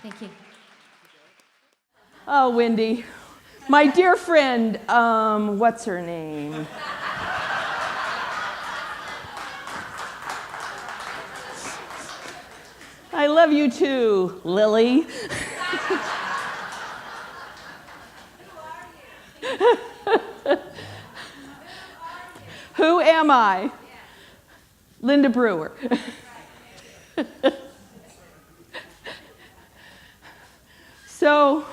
Thank you. Oh, Wendy, my dear friend, what's her name? I love you too, Lily. Who am I? Linda Brewer. So,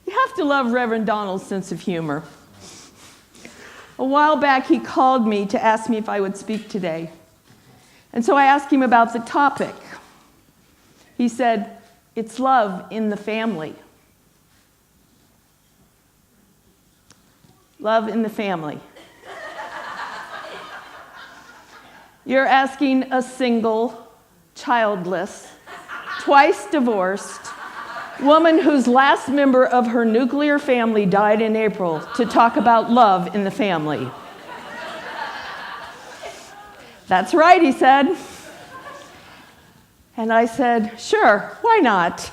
you have to love Reverend Donald's sense of humor. A while back, he called me to ask me if I would speak today. And so I asked him about the topic. He said, it's love in the family. Love in the family. You're asking a single, childless, twice divorced woman whose last member of her nuclear family died in April to talk about love in the family. That's right, he said. And I said, sure, why not?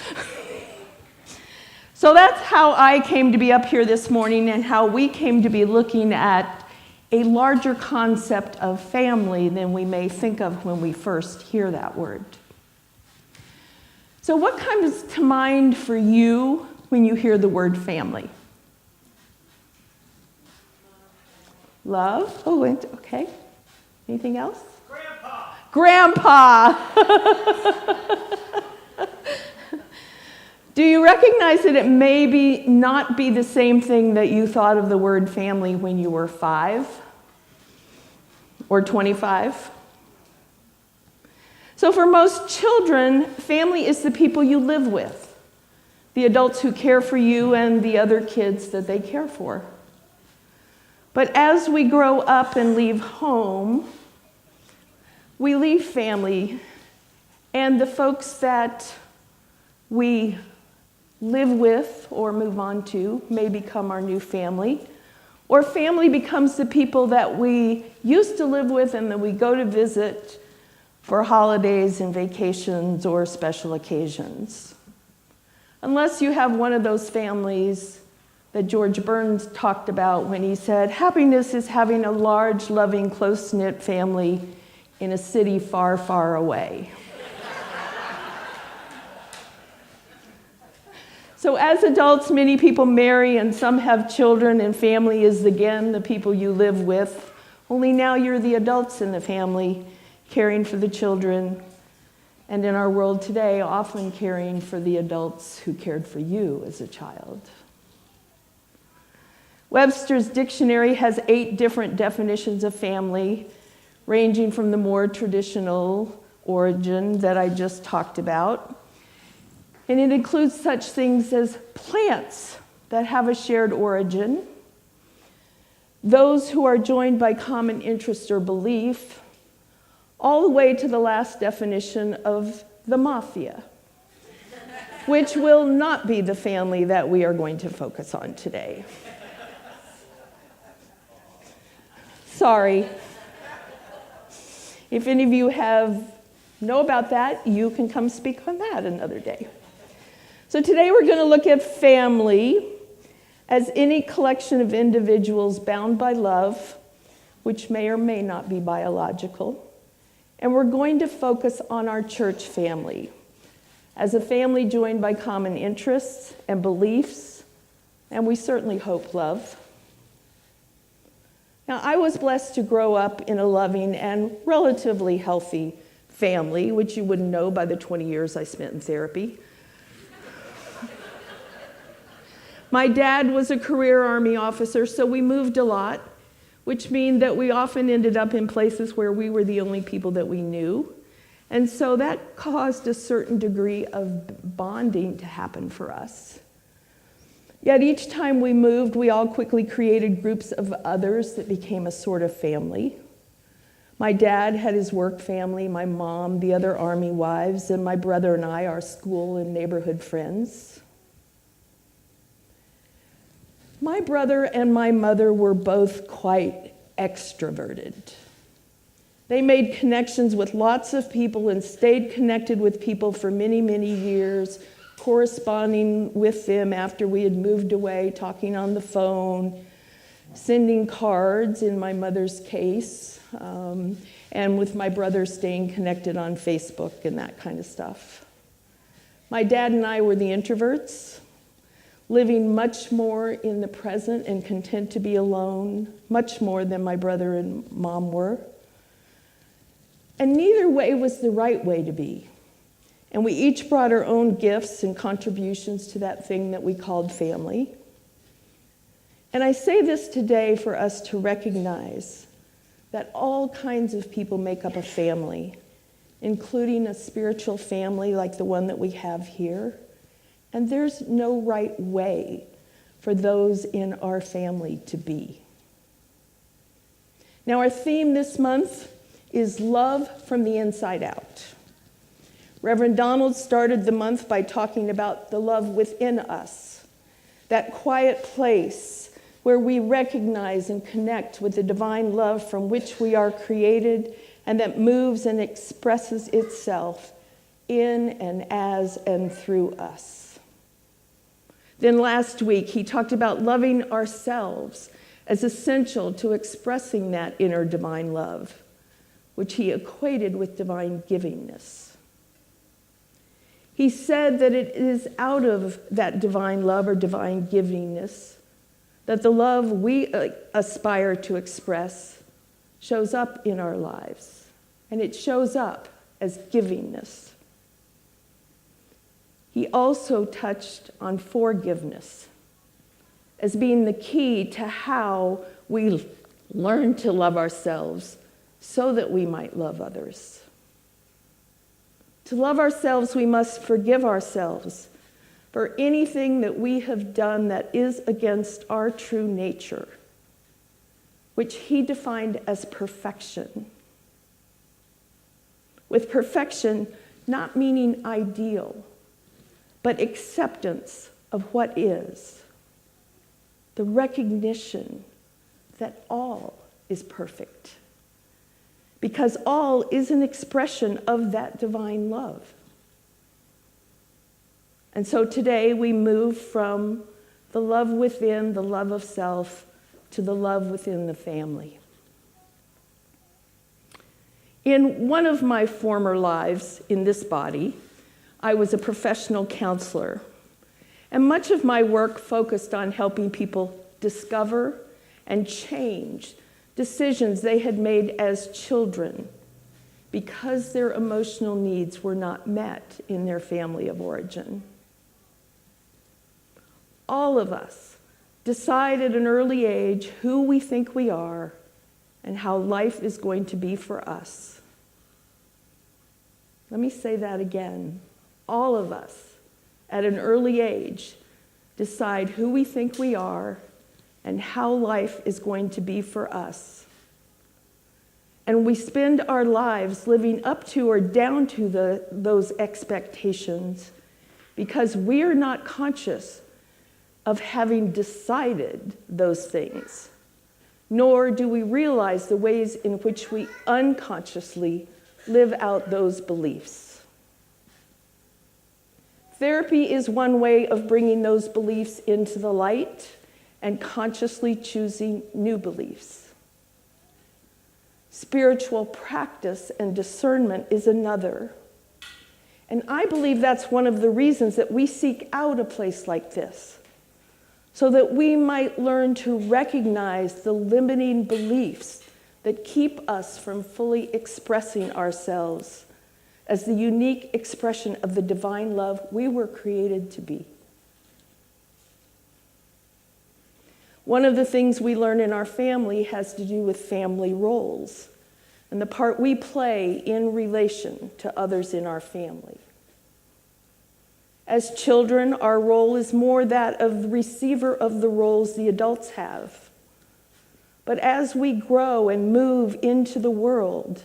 So that's how I came to be up here this morning and how we came to be looking at a larger concept of family than we may think of when we first hear that word. So what comes to mind for you when you hear the word family? Love? Oh, okay. Anything else? Grandpa! Do you recognize that it may not be the same thing that you thought of the word family when you were 5 or 25? So for most children, family is the people you live with, the adults who care for you and the other kids that they care for. But as we grow up and leave home, we leave family, and the folks that we live with or move on to may become our new family, or family becomes the people that we used to live with and that we go to visit for holidays and vacations or special occasions. Unless you have one of those families that George Burns talked about when he said, happiness is having a large, loving, close-knit family in a city far, far away. So as adults, many people marry and some have children, and family is again the people you live with. Only now you're the adults in the family, caring for the children, and in our world today, often caring for the adults who cared for you as a child. Webster's dictionary has 8 different definitions of family, ranging from the more traditional origin that I just talked about. And it includes such things as plants that have a shared origin, those who are joined by common interest or belief, all the way to the last definition of the mafia, which will not be the family that we are going to focus on today. Sorry. If any of you know about that, you can come speak on that another day. So today we're going to look at family as any collection of individuals bound by love, which may or may not be biological. And we're going to focus on our church family as a family joined by common interests and beliefs, and we certainly hope love. Now, I was blessed to grow up in a loving and relatively healthy family, which you wouldn't know by the 20 years I spent in therapy. My dad was a career Army officer, so we moved a lot, which means that we often ended up in places where we were the only people that we knew. And so that caused a certain degree of bonding to happen for us. Yet each time we moved, we all quickly created groups of others that became a sort of family. My dad had his work family, my mom, the other Army wives, and my brother and I, our school and neighborhood friends. My brother and my mother were both quite extroverted. They made connections with lots of people and stayed connected with people for many, many years corresponding with them after we had moved away, talking on the phone, sending cards in my mother's case, and with my brother staying connected on Facebook and that kind of stuff. My dad and I were the introverts, living much more in the present and content to be alone, much more than my brother and mom were. And neither way was the right way to be. And we each brought our own gifts and contributions to that thing that we called family. And I say this today for us to recognize that all kinds of people make up a family, including a spiritual family like the one that we have here. And there's no right way for those in our family to be. Now, our theme this month is love from the inside out. Reverend Donald started the month by talking about the love within us, that quiet place where we recognize and connect with the divine love from which we are created and that moves and expresses itself in and as and through us. Then last week, he talked about loving ourselves as essential to expressing that inner divine love, which he equated with divine givingness. He said that it is out of that divine love or divine givingness that the love we aspire to express shows up in our lives, and it shows up as givingness. He also touched on forgiveness as being the key to how we learn to love ourselves so that we might love others. To love ourselves, we must forgive ourselves for anything that we have done that is against our true nature, which he defined as perfection. With perfection, not meaning ideal, but acceptance of what is. The recognition that all is perfect. Because all is an expression of that divine love. And so today we move from the love within, the love of self, to the love within the family. In one of my former lives in this body, I was a professional counselor. And much of my work focused on helping people discover and change decisions they had made as children because their emotional needs were not met in their family of origin. All of us decide at an early age who we think we are and how life is going to be for us. Let me say that again. All of us at an early age decide who we think we are and how life is going to be for us. And we spend our lives living up to or down to those expectations because we are not conscious of having decided those things, nor do we realize the ways in which we unconsciously live out those beliefs. Therapy is one way of bringing those beliefs into the light and consciously choosing new beliefs. Spiritual practice and discernment is another. And I believe that's one of the reasons that we seek out a place like this, so that we might learn to recognize the limiting beliefs that keep us from fully expressing ourselves as the unique expression of the divine love we were created to be. One of the things we learn in our family has to do with family roles and the part we play in relation to others in our family. As children, our role is more that of the receiver of the roles the adults have. But as we grow and move into the world,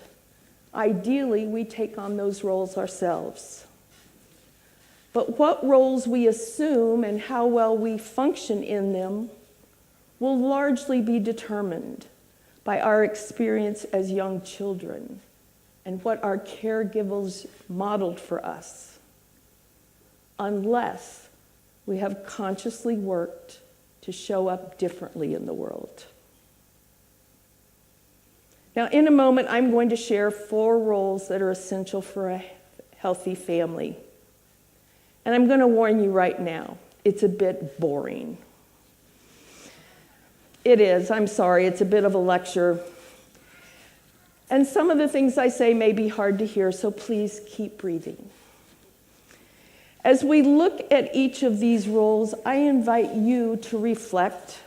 ideally we take on those roles ourselves. But what roles we assume and how well we function in them will largely be determined by our experience as young children and what our caregivers modeled for us. unless we have consciously worked to show up differently in the world. Now, in a moment, I'm going to share 4 roles that are essential for a healthy family. And I'm going to warn you right now, it's a bit boring. It is, I'm sorry, it's a bit of a lecture. And some of the things I say may be hard to hear, so please keep breathing. As we look at each of these roles, I invite you to reflect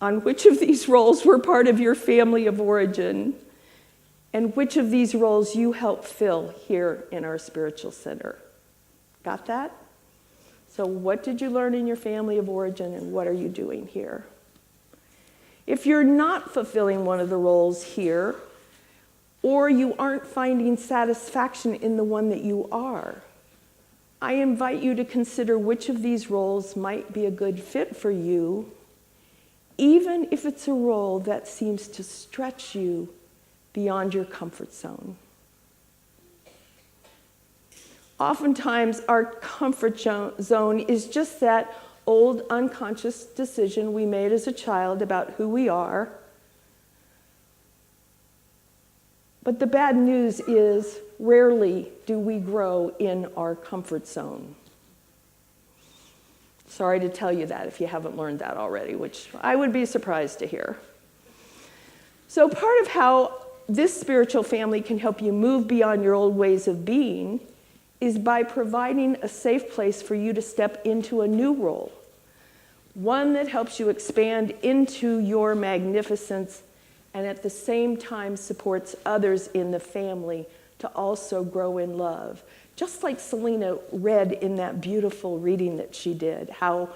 on which of these roles were part of your family of origin and which of these roles you help fill here in our spiritual center. Got that? So what did you learn in your family of origin and what are you doing here? If you're not fulfilling one of the roles here, or you aren't finding satisfaction in the one that you are, I invite you to consider which of these roles might be a good fit for you, even if it's a role that seems to stretch you beyond your comfort zone. Oftentimes, our comfort zone is just that old unconscious decision we made as a child about who we are. But the bad news is, rarely do we grow in our comfort zone. Sorry to tell you that if you haven't learned that already, which I would be surprised to hear. So part of how this spiritual family can help you move beyond your old ways of being is by providing a safe place for you to step into a new role, one that helps you expand into your magnificence and at the same time supports others in the family to also grow in love. Just like Selena read in that beautiful reading that she did, how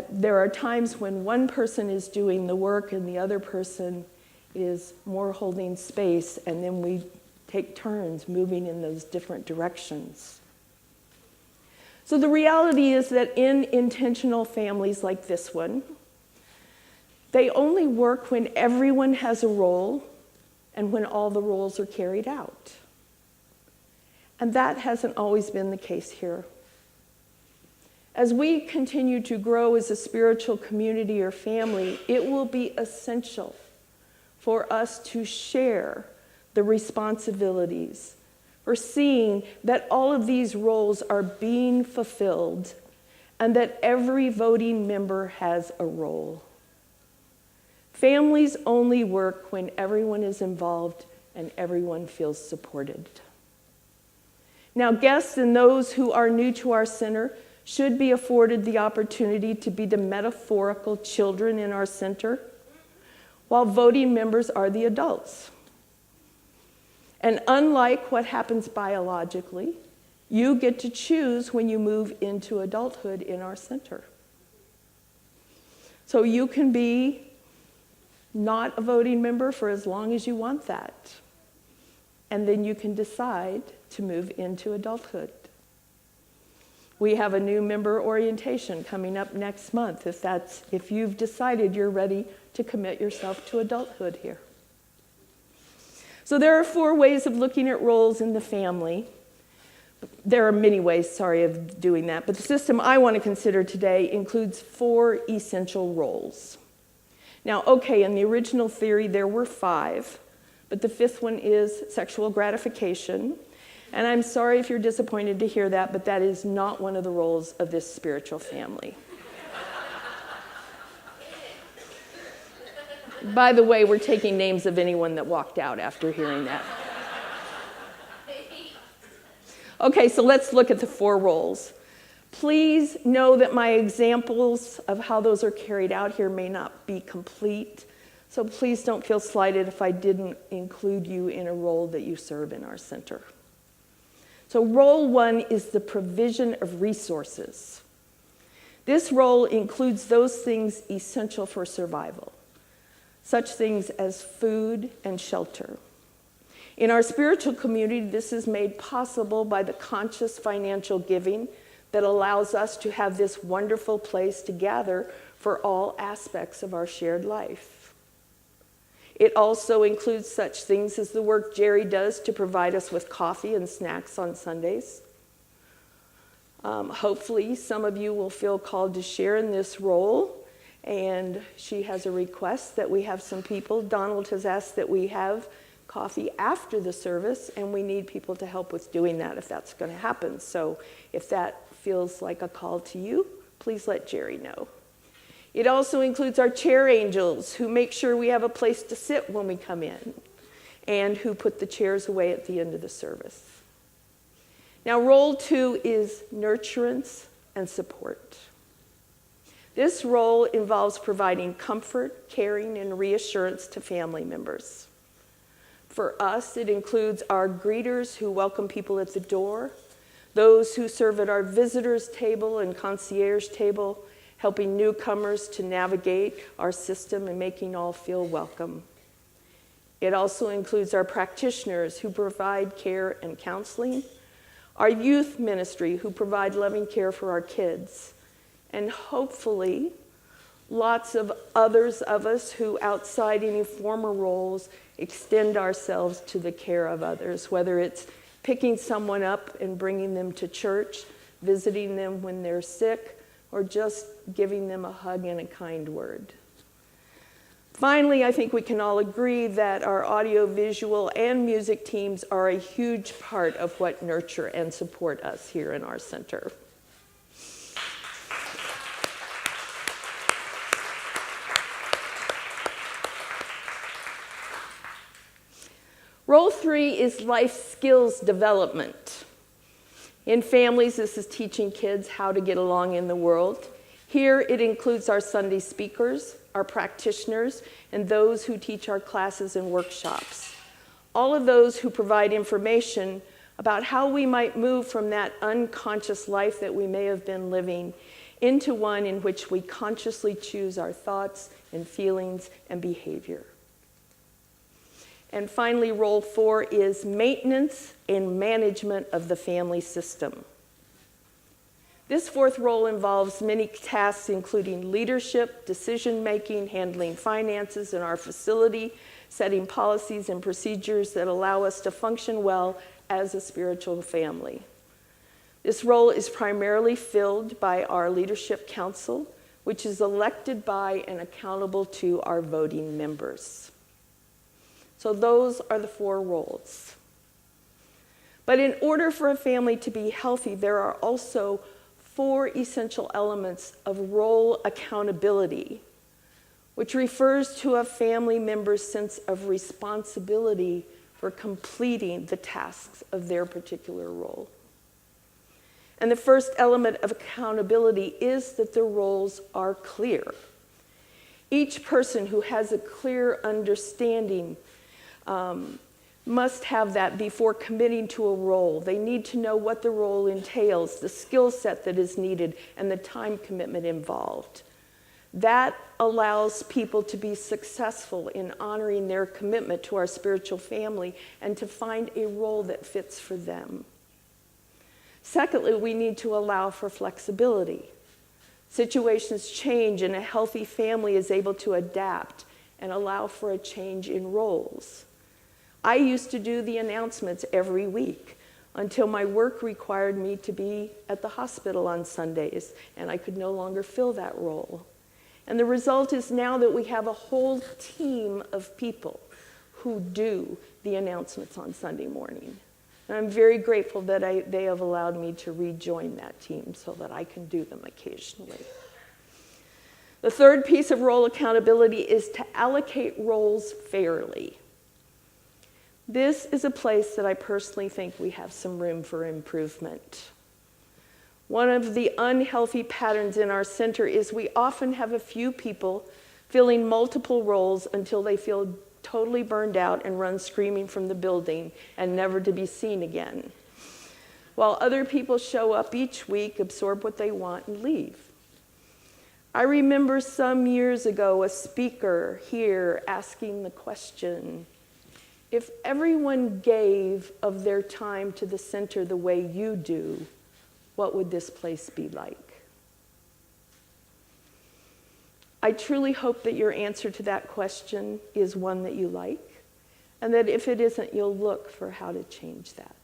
there are times when one person is doing the work and the other person is more holding space, and then we take turns moving in those different directions. So the reality is that in intentional families like this one, they only work when everyone has a role and when all the roles are carried out. And that hasn't always been the case here. As we continue to grow as a spiritual community or family, it will be essential for us to share the responsibilities for seeing that all of these roles are being fulfilled and that every voting member has a role. Families only work when everyone is involved and everyone feels supported. Now, guests and those who are new to our center should be afforded the opportunity to be the metaphorical children in our center, while voting members are the adults. And unlike what happens biologically, you get to choose when you move into adulthood in our center. So you can be not a voting member for as long as you want that. And then you can decide to move into adulthood. We have a new member orientation coming up next month if you've decided you're ready to commit yourself to adulthood here. So there are 4 ways of looking at roles in the family. There are many ways, of doing that, but the system I want to consider today includes 4 essential roles. Now, okay, in the original theory there were 5, but the 5th one is sexual gratification. And I'm sorry if you're disappointed to hear that, but that is not one of the roles of this spiritual family. By the way, we're taking names of anyone that walked out after hearing that. Okay, so let's look at the 4 roles. Please know that my examples of how those are carried out here may not be complete, so please don't feel slighted if I didn't include you in a role that you serve in our center. So role 1 is the provision of resources. This role includes those things essential for survival, such things as food and shelter. In our spiritual community, this is made possible by the conscious financial giving that allows us to have this wonderful place to gather for all aspects of our shared life. It also includes such things as the work Jerry does to provide us with coffee and snacks on Sundays. Hopefully, some of you will feel called to share in this role, and she has a request that we have some people. Donald has asked that we have coffee after the service, and we need people to help with doing that if that's going to happen. So if that feels like a call to you, please let Jerry know. It also includes our chair angels who make sure we have a place to sit when we come in and who put the chairs away at the end of the service. Now, role 2 is nurturance and support. This role involves providing comfort, caring, and reassurance to family members. For us, it includes our greeters who welcome people at the door, those who serve at our visitors table and concierge table, helping newcomers to navigate our system and making all feel welcome. It also includes our practitioners who provide care and counseling, our youth ministry who provide loving care for our kids, and hopefully lots of others of us who, outside any former roles, extend ourselves to the care of others, whether it's picking someone up and bringing them to church, visiting them when they're sick, or just giving them a hug and a kind word. Finally, I think we can all agree that our audio, visual, and music teams are a huge part of what nurture and support us here in our center. Role 3 is life skills development. In families, this is teaching kids how to get along in the world. Here, it includes our Sunday speakers, our practitioners, and those who teach our classes and workshops. All of those who provide information about how we might move from that unconscious life that we may have been living into one in which we consciously choose our thoughts and feelings and behavior. And finally, role 4 is maintenance and management of the family system. This 4th role involves many tasks, including leadership, decision-making, handling finances in our facility, setting policies and procedures that allow us to function well as a spiritual family. This role is primarily filled by our leadership council, which is elected by and accountable to our voting members. So those are the 4 roles. But in order for a family to be healthy, there are also 4 essential elements of role accountability, which refers to a family member's sense of responsibility for completing the tasks of their particular role. And the first element of accountability is that the roles are clear. Each person who has a clear understanding must have that before committing to a role. They need to know what the role entails, the skill set that is needed, and the time commitment involved. That allows people to be successful in honoring their commitment to our spiritual family and to find a role that fits for them. Secondly, we need to allow for flexibility. Situations change, and a healthy family is able to adapt and allow for a change in roles. I used to do the announcements every week until my work required me to be at the hospital on Sundays, and I could no longer fill that role. And the result is now that we have a whole team of people who do the announcements on Sunday morning. And I'm very grateful that they have allowed me to rejoin that team so that I can do them occasionally. The third piece of role accountability is to allocate roles fairly. This is a place that I personally think we have some room for improvement. One of the unhealthy patterns in our center is we often have a few people filling multiple roles until they feel totally burned out and run screaming from the building and never to be seen again, while other people show up each week, absorb what they want, and leave. I remember some years ago a speaker here asking the question, if everyone gave of their time to the center the way you do, what would this place be like? I truly hope that your answer to that question is one that you like, and that if it isn't, you'll look for how to change that.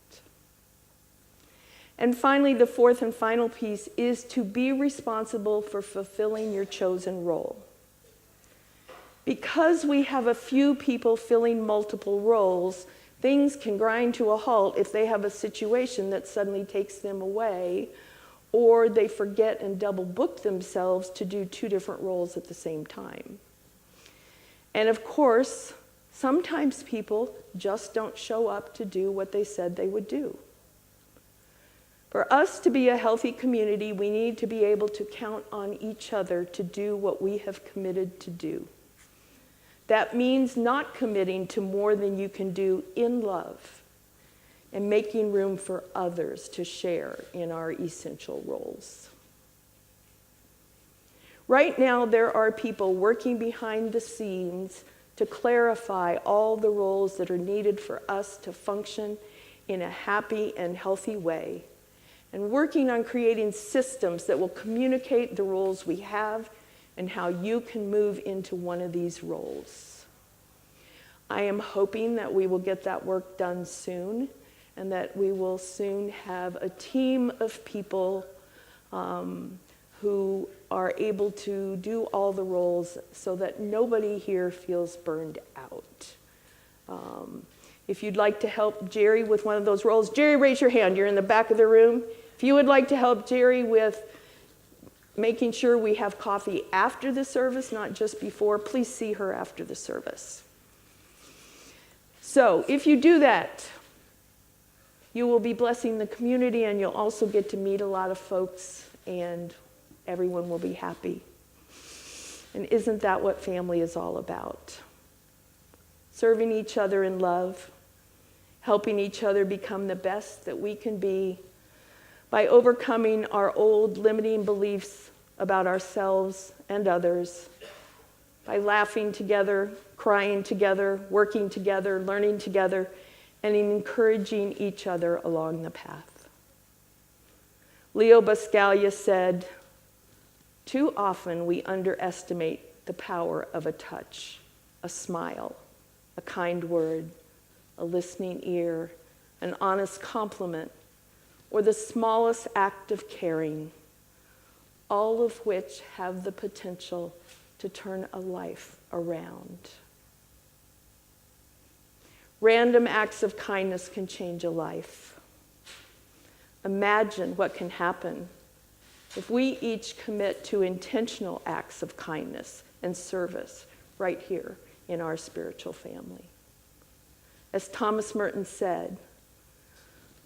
And finally, the fourth and final piece is to be responsible for fulfilling your chosen role. Because we have a few people filling multiple roles, things can grind to a halt if they have a situation that suddenly takes them away, or they forget and double book themselves to do two different roles at the same time. And of course, sometimes people just don't show up to do what they said they would do. For us to be a healthy community, we need to be able to count on each other to do what we have committed to do. That means not committing to more than you can do in love and making room for others to share in our essential roles. Right now, there are people working behind the scenes to clarify all the roles that are needed for us to function in a happy and healthy way, and working on creating systems that will communicate the roles we have and how you can move into one of these roles. I am hoping that we will get that work done soon, and that we will soon have a team of people who are able to do all the roles so that nobody here feels burned out. If you'd like to help Jerry with one of those roles, Jerry, raise your hand. You're in the back of the room. If you would like to help Jerry with making sure we have coffee after the service, not just before, please see her after the service. So if you do that, you will be blessing the community, and you'll also get to meet a lot of folks, and everyone will be happy. And isn't that what family is all about? Serving each other in love, helping each other become the best that we can be by overcoming our old limiting beliefs about ourselves and others, by laughing together, crying together, working together, learning together, and encouraging each other along the path. Leo Buscaglia said, "Too often we underestimate the power of a touch, a smile, a kind word, a listening ear, an honest compliment, or the smallest act of caring, all of which have the potential to turn a life around." Random acts of kindness can change a life. Imagine what can happen if we each commit to intentional acts of kindness and service right here in our spiritual family. As Thomas Merton said,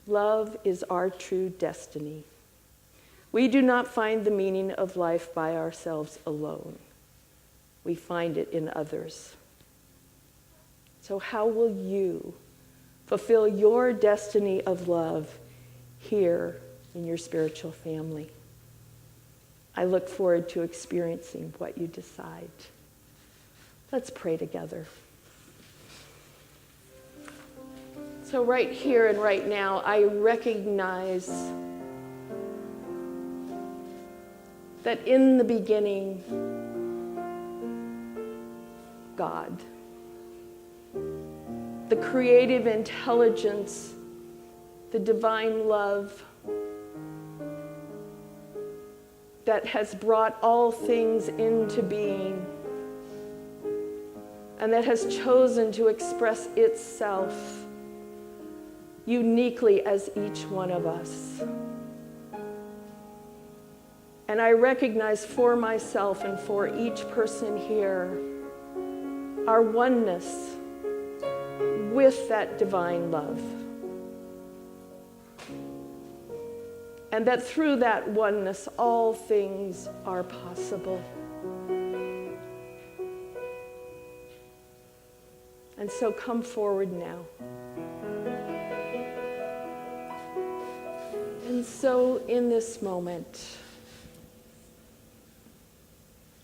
"Love is our true destiny. We do not find the meaning of life by ourselves alone. We find it in others." So how will you fulfill your destiny of love here in your spiritual family? I look forward to experiencing what you decide. Let's pray together. So right here and right now, I recognize that in the beginning, God, the creative intelligence, the divine love that has brought all things into being and that has chosen to express itself uniquely as each one of us. And I recognize for myself and for each person here our oneness with that divine love. And that through that oneness, all things are possible. And so come forward now. And so in this moment,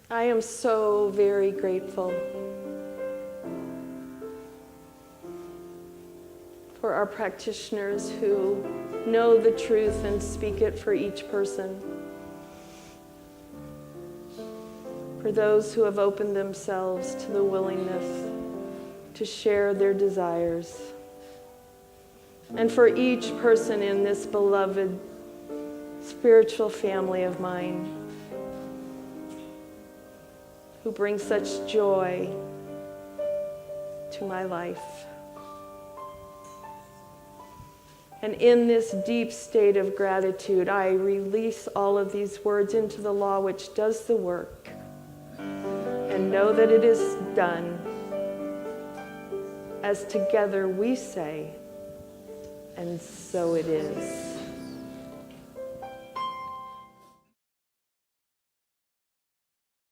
I am so very grateful for our practitioners who know the truth and speak it for each person. for those who have opened themselves to the willingness to share their desires, and for each person in this beloved spiritual family of mine who brings such joy to my life. And in this deep state of gratitude, I release all of these words into the law which does the work, and know that it is done, as together we say, and so it is.